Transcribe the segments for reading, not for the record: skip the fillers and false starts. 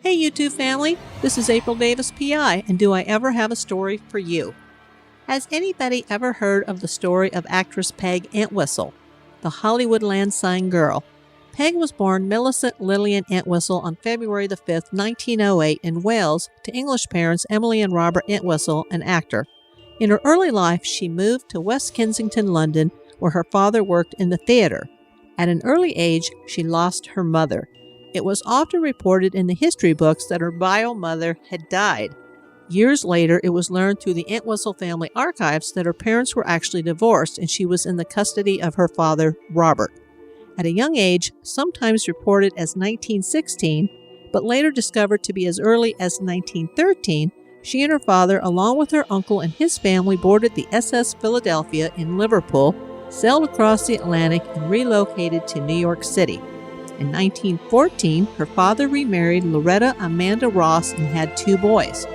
Hey YouTube family, this is April Davis PI, and do I ever have a story for you? Has anybody ever heard of the story of actress Peg Entwistle, the Hollywoodland sign girl? Peg was born Millicent Lillian Entwistle on February the 5th, 1908 in Wales to English parents Emily and Robert Entwistle, an actor. In her early life, she moved to West Kensington, London, where her father worked in the theater. At an early age, she lost her mother. It was often reported in the history books that her bio mother had died. Years later, it was learned through the Entwistle family archives that her parents were actually divorced and she was in the custody of her father, Robert. At a young age, sometimes reported as 1916, but later discovered to be as early as 1913, she and her father, along with her uncle and his family, boarded the SS Philadelphia in Liverpool, sailed across the Atlantic, and relocated to New York City. In 1914, her father remarried Loretta Amanda Ross and had 2 boys.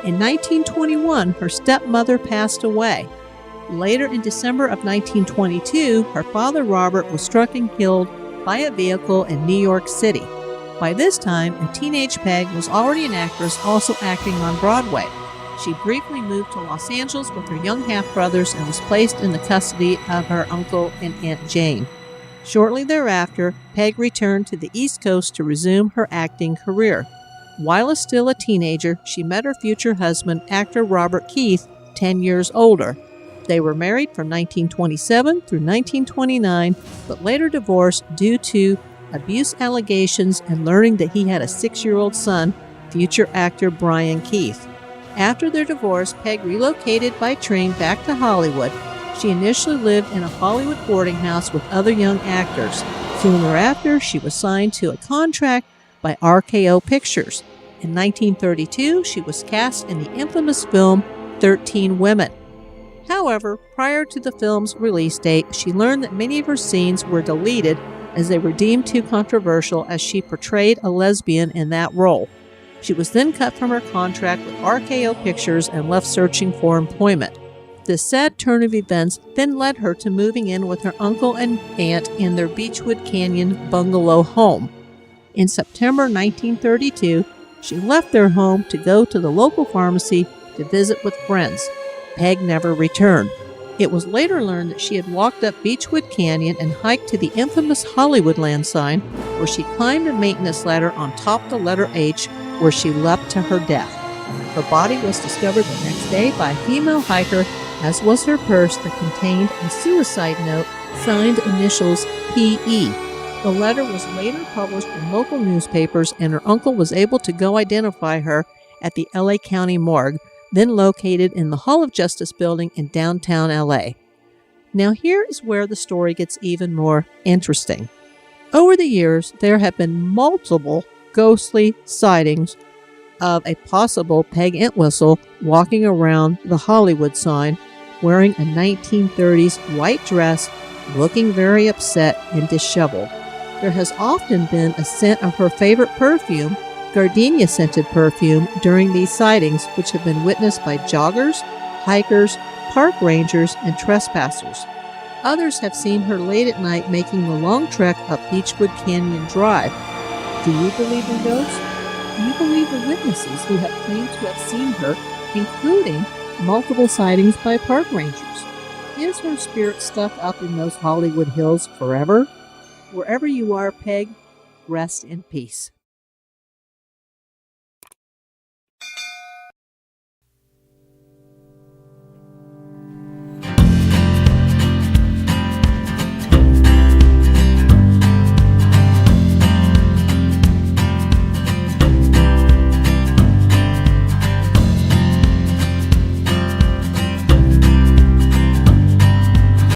In 1921, her stepmother passed away. Later in December of 1922, her father Robert was struck and killed by a vehicle in New York City. By this time, a teenage Peg was already an actress, also acting on Broadway. She briefly moved to Los Angeles with her young half-brothers and was placed in the custody of her uncle and Aunt Jane. Shortly thereafter, Peg returned to the East Coast to resume her acting career. While still a teenager, she met her future husband, actor Robert Keith, 10 years older. They were married from 1927 through 1929, but later divorced due to abuse allegations and learning that he had a 6-year-old son, future actor Brian Keith. After their divorce, Peg relocated by train back to Hollywood. She initially lived in a Hollywood boarding house with other young actors. Soon thereafter, she was signed to a contract by RKO Pictures. In 1932, she was cast in the infamous film 13 Women. However, prior to the film's release date, she learned that many of her scenes were deleted as they were deemed too controversial as she portrayed a lesbian in that role. She was then cut from her contract with RKO Pictures and left searching for employment. This sad turn of events then led her to moving in with her uncle and aunt in their Beechwood Canyon bungalow home. In September 1932, she left their home to go to the local pharmacy to visit with friends. Peg never returned. It was later learned that she had walked up Beechwood Canyon and hiked to the infamous Hollywoodland sign, where she climbed a maintenance ladder on top of the letter H, where she leapt to her death. Her body was discovered the next day by a female hiker, as was her purse that contained a suicide note signed initials P.E. The letter was later published in local newspapers, and her uncle was able to go identify her at the LA County Morgue, then located in the Hall of Justice building in downtown LA. Now here is where the story gets even more interesting. Over the years, there have been multiple ghostly sightings of a possible Peg Entwistle walking around the Hollywood sign wearing a 1930s white dress, looking very upset and disheveled. There has often been a scent of her favorite perfume, gardenia-scented perfume, during these sightings, which have been witnessed by joggers, hikers, park rangers, and trespassers. Others have seen her late at night making the long trek up Beechwood Canyon Drive. Do you believe in ghosts? Do you believe the witnesses who have claimed to have seen her, including multiple sightings by park rangers? Is her spirit stuck up in those Hollywood hills forever? Wherever you are, Peg, rest in peace.